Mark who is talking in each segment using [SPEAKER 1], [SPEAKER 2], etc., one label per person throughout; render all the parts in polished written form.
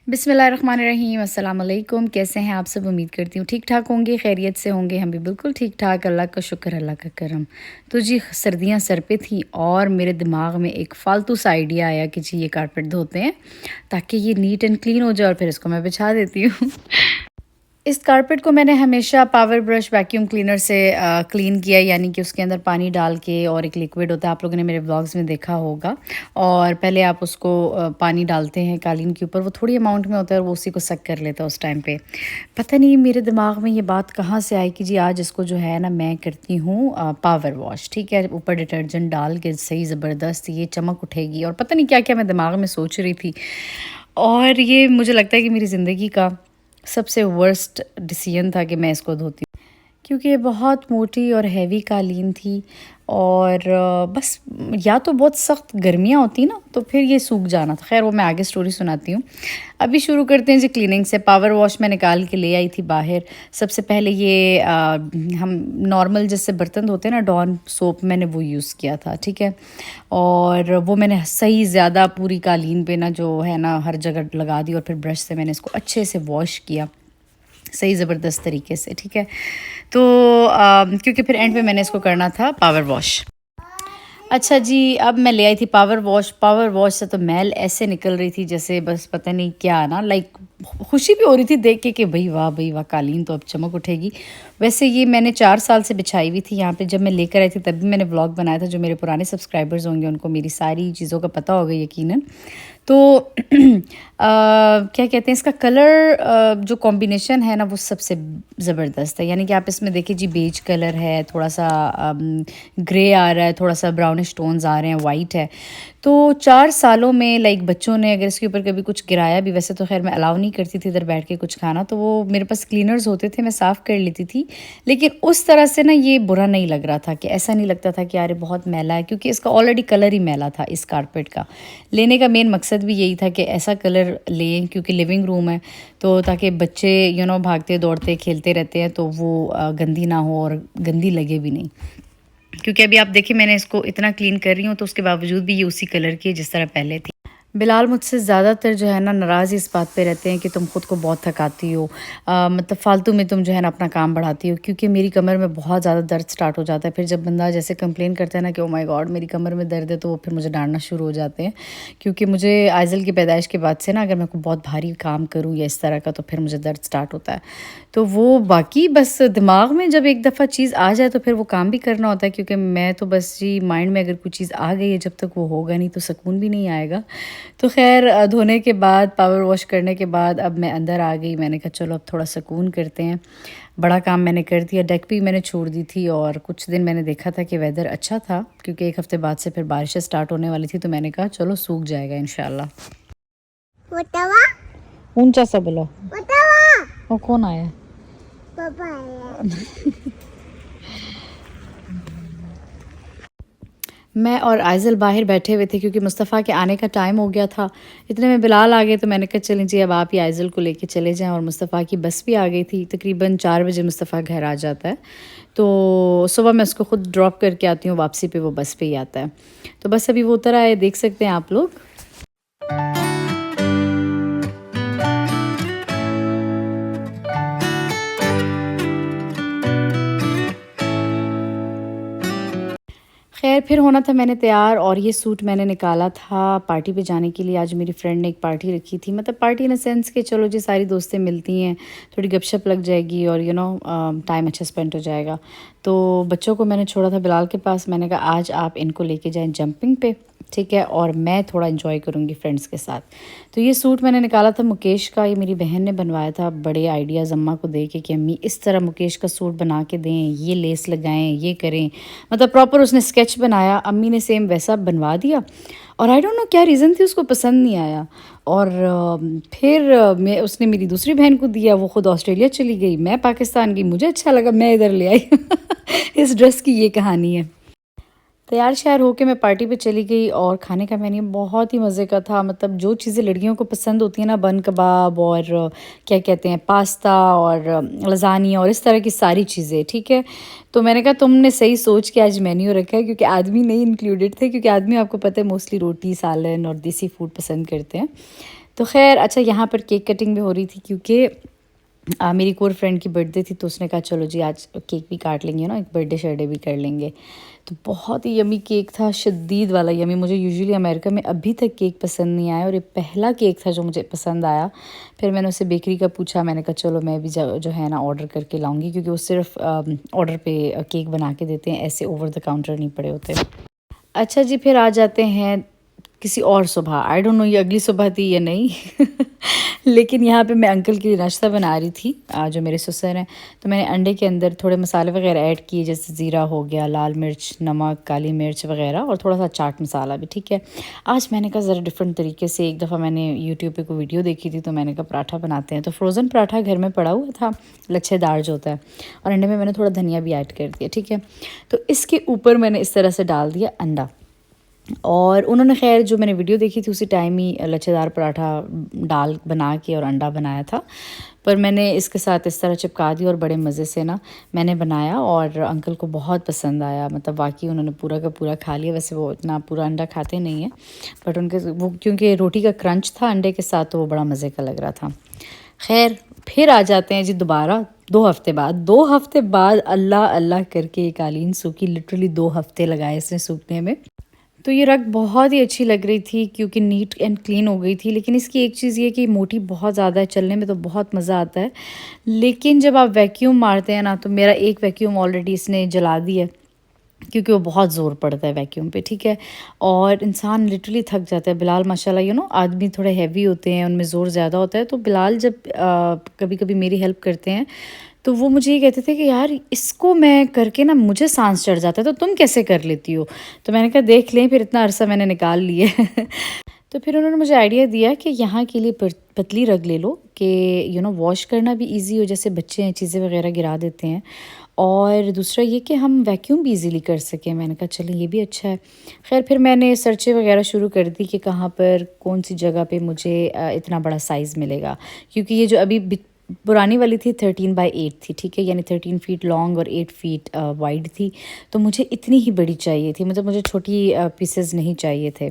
[SPEAKER 1] बिस्मिल्लाहिर्रहमानिर्रहीम अस्सलाम वालेकुम। कैसे हैं आप सब? उम्मीद करती हूँ ठीक ठाक होंगे, खैरियत से होंगे। हम भी बिल्कुल ठीक ठाक, अल्लाह का शुक्र, अल्लाह का करम। तो जी सर्दियाँ सर पे थी और मेरे दिमाग में एक फ़ालतू सा आइडिया आया कि जी ये कारपेट धोते हैं ताकि ये नीट एंड क्लीन हो जाए और फिर इसको मैं बिछा देती हूँ। इस कारपेट को मैंने हमेशा पावर ब्रश वैक्यूम क्लीनर से क्लीन किया, यानी कि उसके अंदर पानी डाल के, और एक लिक्विड होता है, आप लोगों ने मेरे व्लॉग्स में देखा होगा। और पहले आप उसको पानी डालते हैं कालीन के ऊपर, वो थोड़ी अमाउंट में होता है और वो उसी को सक कर लेता है उस टाइम पे। पता नहीं मेरे दिमाग में ये बात कहाँ से आई कि जी आज इसको जो है ना मैं करती हूँ पावर वॉश। ठीक है, ऊपर डिटर्जेंट डाल के सही ज़बरदस्त ये चमक उठेगी, और पता नहीं क्या क्या मैं दिमाग में सोच रही थी। और ये मुझे लगता है कि मेरी ज़िंदगी का सबसे वर्स्ट डिसीजन था कि मैं इसको धोती हूँ, क्योंकि ये बहुत मोटी और हैवी कालीन थी। और बस या तो बहुत सख्त गर्मियाँ होती ना तो फिर ये सूख जाना था। खैर वो मैं आगे स्टोरी सुनाती हूँ। अभी शुरू करते हैं जी क्लीनिंग से। पावर वॉश मैं निकाल के ले आई थी बाहर। सबसे पहले ये हम नॉर्मल जैसे बर्तन धोते हैं ना, डॉन सोप, मैंने वो यूज़ किया था। ठीक है, और वो मैंने सही ज़्यादा पूरी कालीन पे ना जो है ना हर जगह लगा दी, और फिर ब्रश से मैंने इसको अच्छे से वॉश किया सही ज़बरदस्त तरीके से। ठीक है, तो क्योंकि फिर एंड पे मैंने इसको करना था पावर वॉश। अच्छा जी, अब मैं ले आई थी पावर वॉश। पावर वॉश से तो मैल ऐसे निकल रही थी जैसे बस पता नहीं क्या ना, लाइक खुशी भी हो रही थी देख के कि भाई वाह कालीन तो अब चमक उठेगी। वैसे ये मैंने 4 साल से बिछाई हुई थी यहाँ पे। जब मैं लेकर आई थी तब भी मैंने व्लॉग बनाया था। जो मेरे पुराने सब्सक्राइबर्स होंगे उनको मेरी सारी चीज़ों का पता होगा यकीनन। तो क्या कहते हैं, इसका कलर जो कॉम्बिनेशन है ना वो सबसे ज़बरदस्त है। यानी कि आप इसमें देखिए जी, बेज कलर है, थोड़ा सा ग्रे आ रहा है, थोड़ा सा ब्राउनिश टोन्स आ रहे हैं, वाइट है। तो 4 सालों में लाइक बच्चों ने अगर इसके ऊपर कभी कुछ गिराया भी, वैसे तो खैर मैं अलाउ नहीं करती थी इधर बैठ के कुछ खाना, तो वो मेरे पास क्लीनर्स होते थे, मैं साफ़ कर लेती थी। लेकिन उस तरह से ना ये बुरा नहीं लग रहा था, कि ऐसा नहीं लगता था कि यार बहुत मैला है, क्योंकि इसका ऑलरेडी कलर ही मैला था। इस कारपेट का लेने का मेन मकसद भी यही था कि ऐसा कलर लें, क्योंकि लिविंग रूम है तो ताकि बच्चे भागते दौड़ते खेलते रहते हैं तो वो गंदी ना हो और गंदी लगे भी नहीं। क्योंकि अभी आप देखिए मैंने इसको इतना क्लीन कर रही हूँ तो उसके बावजूद भी ये उसी कलर की है जिस तरह पहले थी। बिलाल मुझसे ज़्यादातर जो है ना नाराज़ इस बात पे रहते हैं कि तुम ख़ुद को बहुत थकाती हो, मतलब फ़ालतू में तुम जो है ना अपना काम बढ़ाती हो। क्योंकि मेरी कमर में बहुत ज़्यादा दर्द स्टार्ट हो जाता है। फिर जब बंदा जैसे कंप्लेन करता है ना कि ओ माय गॉड मेरी कमर में दर्द है, तो वो फिर मुझे डांटना शुरू हो जाते हैं। क्योंकि मुझे आइज़ल की पैदाइश के बाद से ना अगर मैं कोई बहुत भारी काम करूँ या इस तरह का तो फिर मुझे दर्द स्टार्ट होता है। तो वो बाकी बस दिमाग में जब एक दफ़ा चीज़ आ जाए तो फिर वो काम भी करना होता है। क्योंकि मैं तो बस जी माइंड में अगर कोई चीज़ आ गई है, जब तक वो होगा नहीं तो सुकून भी नहीं आएगा। तो ख़ैर धोने के बाद, पावर वॉश करने के बाद अब मैं अंदर आ गई। मैंने कहा चलो अब थोड़ा सुकून करते हैं। बड़ा काम मैंने कर दिया। डेक भी मैंने छोड़ दी थी, और कुछ दिन मैंने देखा था कि वेदर अच्छा था, क्योंकि 1 हफ़्ते बाद से फिर बारिशें स्टार्ट होने वाली थी, तो मैंने कहा चलो सूख जाएगा इंशाल्लाह। ऊंचा सा बोलो। वो कौन आया? पापा आया। मैं और आइज़ल बाहर बैठे हुए थे क्योंकि मुस्तफ़ा के आने का टाइम हो गया था। इतने में बिलाल आ गए तो मैंने कहा चलें जी अब आप ही आइज़ल को लेके चले जाएं। और मुस्तफ़ा की बस भी आ गई थी। तकरीबन 4 बजे मुस्तफ़ा घर आ जाता है, तो सुबह मैं उसको ख़ुद ड्रॉप करके आती हूँ, वापसी पे वो बस पे ही आता है। तो बस अभी वो उतर आए, देख सकते हैं आप लोग। खैर फिर होना था मैंने तैयार, और ये सूट मैंने निकाला था पार्टी पे जाने के लिए। आज मेरी फ्रेंड ने एक पार्टी रखी थी, मतलब पार्टी इन सेंस कि चलो जी सारी दोस्तें मिलती हैं, थोड़ी गपशप लग जाएगी और टाइम अच्छा स्पेंड हो जाएगा। तो बच्चों को मैंने छोड़ा था बिलाल के पास। मैंने कहा आज आप इनको लेके जाएं जंपिंग पे, ठीक है, और मैं थोड़ा इन्जॉय करूँगी फ्रेंड्स के साथ। तो ये सूट मैंने निकाला था मुकेश का, ये मेरी बहन ने बनवाया था। बड़े आइडियाज़ अम्मा को दे के कि अम्मी इस तरह मुकेश का सूट बना के दें, ये लेस लगाएं, ये करें, मतलब प्रॉपर उसने स्केच बनाया। अम्मी ने सेम वैसा बनवा दिया, और आई डोंट नो क्या रीज़न थी उसको पसंद नहीं आया। और फिर मैं उसने मेरी दूसरी बहन को दिया, वो ख़ुद ऑस्ट्रेलिया चली गई, मैं पाकिस्तान गई, मुझे अच्छा लगा, मैं इधर ले आई। इस ड्रेस की ये कहानी है। तैयार श्यार होके मैं पार्टी पे चली गई, और खाने का मेन्यू बहुत ही मज़े का था। मतलब जो चीज़ें लड़कियों को पसंद होती हैं ना, बन कबाब और क्या कहते हैं पास्ता और लज़ानिया और इस तरह की सारी चीज़ें, ठीक है। तो मैंने कहा तुमने सही सोच के आज मेन्यू रखा है, क्योंकि आदमी नहीं इंक्लूडेड थे, क्योंकि आदमी आपको पता है मोस्टली रोटी सालन और देसी फूड पसंद करते हैं। तो ख़ैर अच्छा, यहाँ पर केक कटिंग भी हो रही थी क्योंकि मेरी एक और फ्रेंड की बर्थडे थी, तो उसने कहा चलो जी आज केक भी काट लेंगे ना, एक बर्थडे शर्डे भी कर लेंगे। तो बहुत ही यमी केक था, शदीद वाला यमी। मुझे यूजुअली अमेरिका में अभी तक केक पसंद नहीं आया और ये पहला केक था जो मुझे पसंद आया। फिर मैंने उससे बेकरी का पूछा, मैंने कहा चलो मैं भी जो है ना ऑर्डर करके लाऊंगी, क्योंकि वो सिर्फ ऑर्डर पे केक बना के देते हैं, ऐसे ओवर द काउंटर नहीं पड़े होते। अच्छा जी, फिर आ जाते हैं किसी और सुबह। आई डोंट नो ये अगली सुबह थी या नहीं लेकिन यहाँ पे मैं अंकल के लिए नाश्ता बना रही थी, जो मेरे ससुर हैं। तो मैंने अंडे के अंदर थोड़े मसाले वगैरह ऐड किए, जैसे ज़ीरा हो गया, लाल मिर्च, नमक, काली मिर्च वगैरह, और थोड़ा सा चाट मसाला भी। ठीक है, आज मैंने कहा ज़रा डिफरेंट तरीके से, एक दफ़ा मैंने यूट्यूब पे कोई वीडियो देखी थी, तो मैंने कहा पराठा बनाते हैं। तो फ्रोज़न पराठा घर में पड़ा हुआ था, लच्छेदार जो होता है, और अंडे में मैंने थोड़ा धनिया भी ऐड कर दिया। ठीक है, तो इसके ऊपर मैंने इस तरह से डाल दिया अंडा, और उन्होंने खैर जो मैंने वीडियो देखी थी उसी टाइम ही लच्छेदार पराठा डाल बना के और अंडा बनाया था। पर मैंने इसके साथ इस तरह चिपका दी और बड़े मज़े से ना मैंने बनाया, और अंकल को बहुत पसंद आया। मतलब वाकई उन्होंने पूरा का पूरा खा लिया। वैसे वो इतना पूरा अंडा खाते नहीं हैं, बट उनके वो क्योंकि रोटी का क्रंच था अंडे के साथ, तो वो बड़ा मज़े का लग रहा था। खैर फिर आ जाते हैं जी दोबारा 2 हफ्ते बाद। 2 हफ्ते बाद अल्लाह अल्लाह करके ये कालीन सूखी, लिटरली 2 हफ्ते लगाए इसने सूखने में। तो ये रग बहुत ही अच्छी लग रही थी क्योंकि नीट एंड क्लीन हो गई थी। लेकिन इसकी एक चीज़ ये कि मोटी बहुत ज़्यादा है, चलने में तो बहुत मज़ा आता है, लेकिन जब आप वैक्यूम मारते हैं ना, तो मेरा एक वैक्यूम ऑलरेडी इसने जला दिया, क्योंकि वो बहुत ज़ोर पड़ता है वैक्यूम पे। ठीक है, और इंसान लिटरली थक जाता है। बिलाल माशाल्लाह आदमी थोड़े हैवी होते हैं, उनमें ज़ोर ज़्यादा होता है, तो बिलाल जब कभी कभी मेरी हेल्प करते हैं, तो वो मुझे ये कहते थे कि यार इसको मैं करके ना मुझे सांस चढ़ जाता है, तो तुम कैसे कर लेती हो। तो मैंने कहा देख लें, फिर इतना अरसा मैंने निकाल लिए तो फिर उन्होंने मुझे आइडिया दिया कि यहाँ के लिए पतली रग ले लो, कि वॉश करना भी इजी हो, जैसे बच्चे हैं चीज़ें वगैरह गिरा देते हैं, और दूसरा ये कि हम वैक्यूम भी इजीली कर सकें। मैंने कहा चलें ये भी अच्छा है। खैर फिर मैंने सर्चें वगैरह शुरू कर दी कि कहाँ पर कौन सी जगह पे मुझे इतना बड़ा साइज़ मिलेगा, क्योंकि ये जो अभी पुरानी वाली थी 13x8 थी। ठीक है, यानी 13 फीट लॉन्ग और 8 फीट वाइड थी। तो मुझे इतनी ही बड़ी चाहिए थी, मतलब मुझे छोटी पीसेस नहीं चाहिए थे।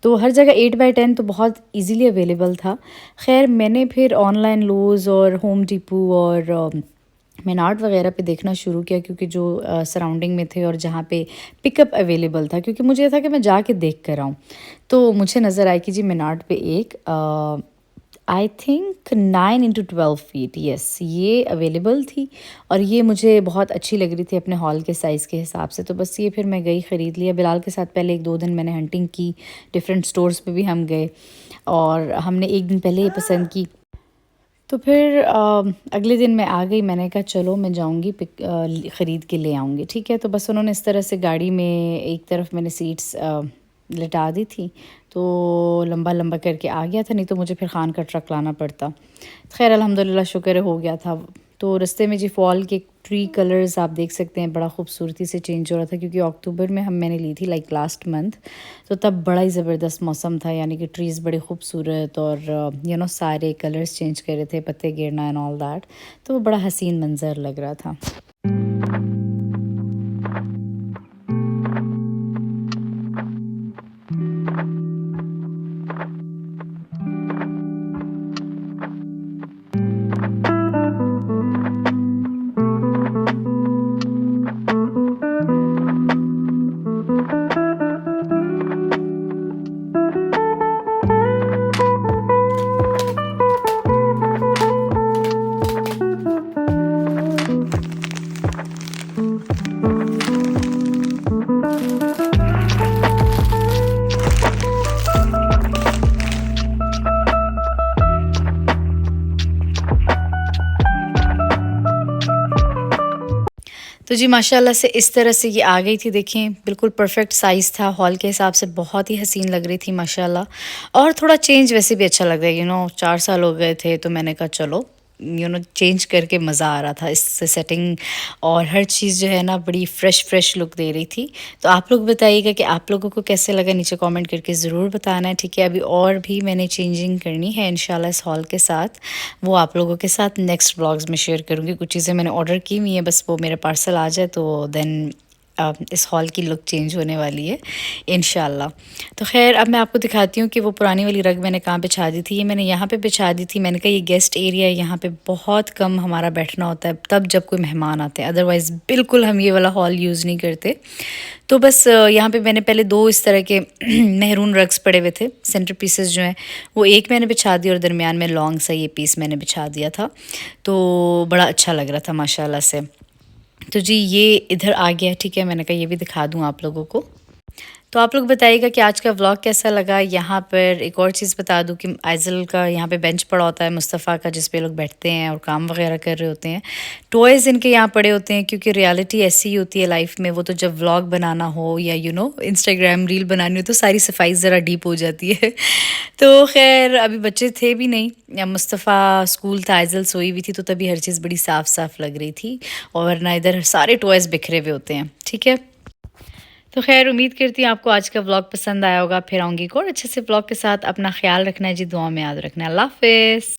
[SPEAKER 1] तो हर जगह 8x10 तो बहुत इजीली अवेलेबल था। खैर मैंने फिर ऑनलाइन लोज़ और होम डिपो और मेनार्ड वगैरह पे देखना शुरू किया, क्योंकि जो सराउंडिंग में थे और जहाँ पे पिकअप अवेलेबल था, क्योंकि मुझे था कि मैं जाके देख कर आऊँ। तो मुझे नज़र आई कि जी मेनार्ड पे एक I think 9x12 feet, yes, ये अवेलेबल थी, और ये मुझे बहुत अच्छी लग रही थी अपने हॉल के साइज़ के हिसाब से। तो बस ये फिर मैं गई ख़रीद लिया। बिलाल के साथ पहले 1-2 दिन मैंने हंटिंग की, डिफरेंट स्टोर्स पे भी हम गए, और हमने एक दिन पहले ये पसंद की। तो फिर अगले दिन मैं आ गई, मैंने कहा चलो मैं जाऊंगी ख़रीद के ले आऊँगी। ठीक है, तो बस उन्होंने इस तरह से गाड़ी में एक तरफ मैंने सीट्स लिटा दी थी, तो लंबा लंबा करके आ गया था, नहीं तो मुझे फिर खान का ट्रक लाना पड़ता। खैर अल्हम्दुलिल्लाह शुक्र है हो गया था। तो रास्ते में जी फॉल के ट्री कलर्स आप देख सकते हैं, बड़ा खूबसूरती से चेंज हो रहा था, क्योंकि अक्टूबर में मैंने ली थी लाइक लास्ट मंथ, तो तब बड़ा ही ज़बरदस्त मौसम था, यानी कि ट्रीज़ बड़े खूबसूरत और सारे कलर्स चेंज कर रहे थे, पत्ते गिरना एंड ऑल दैट। तो वो बड़ा हसीन मंज़र लग रहा था। तो जी माशाल्लाह से इस तरह से ये आ गई थी, देखें बिल्कुल परफेक्ट साइज़ था, हॉल के हिसाब से बहुत ही हसीन लग रही थी माशाल्लाह। और थोड़ा चेंज वैसे भी अच्छा लग रहा है, 4 साल हो गए थे, तो मैंने कहा चलो चेंज करके मज़ा आ रहा था इससे, सेटिंग और हर चीज़ जो है ना बड़ी फ़्रेश लुक दे रही थी। तो आप लोग बताइएगा कि आप लोगों को कैसे लगा, नीचे कमेंट करके ज़रूर बताना है। ठीक है, अभी और भी मैंने चेंजिंग करनी है इंशाल्लाह इस हॉल के साथ, वो आप लोगों के साथ नेक्स्ट व्लॉग्स में शेयर करूँगी। कुछ चीज़ें मैंने ऑर्डर की हुई हैं, बस वो मेरा पार्सल आ जाए तो देन इस हॉल की लुक चेंज होने वाली है इंशाल्लाह। तो ख़ैर अब मैं आपको दिखाती हूँ कि वो पुरानी वाली रग मैंने कहाँ बिछा दी थी। ये मैंने यहाँ पे बिछा दी थी। मैंने कहा ये गेस्ट एरिया है, यहाँ पे बहुत कम हमारा बैठना होता है, तब जब कोई मेहमान आते हैं, अदरवाइज़ बिल्कुल हम ये वाला हॉल यूज़ नहीं करते। तो बस यहाँ पे मैंने पहले 2 इस तरह के मेहरून रग्स पड़े हुए थे, सेंटर पीसेस जो हैं वो एक मैंने बिछा दिया और दरमियान में लॉन्ग सा ये पीस मैंने बिछा दिया था। तो बड़ा अच्छा लग रहा था माशाल्लाह से। तो जी ये इधर आ गया, ठीक है, मैंने कहा ये भी दिखा दूँ आप लोगों को। तो आप लोग बताइएगा कि आज का व्लॉग कैसा लगा। यहाँ पर एक और चीज़ बता दूँ कि आइज़ल का यहाँ पे बेंच पड़ा होता है मुस्तफ़ा का, जिस पे लोग बैठते हैं और काम वगैरह कर रहे होते हैं। टॉयज़ इनके यहाँ पड़े होते हैं, क्योंकि रियलिटी ऐसी ही होती है लाइफ में। वो तो जब व्लॉग बनाना हो या इंस्टाग्राम रील बनानी हो तो सारी सफाई ज़रा डीप हो जाती है। तो खैर अभी बच्चे थे भी नहीं, या मुस्तफ़ा स्कूल था, आइज़ल सोई हुई थी, तो तभी हर चीज़ बड़ी साफ़ साफ़ लग रही थी। और वरना इधर सारे टॉयज़ बिखरे हुए होते हैं, ठीक है। तो खैर उम्मीद करती हूँ आपको आज का व्लॉग पसंद आया होगा। फिर आऊँगी एक और अच्छे से व्लॉग के साथ। अपना ख्याल रखना है जी, दुआ में याद रखना है। अल्लाह हाफ़िज़।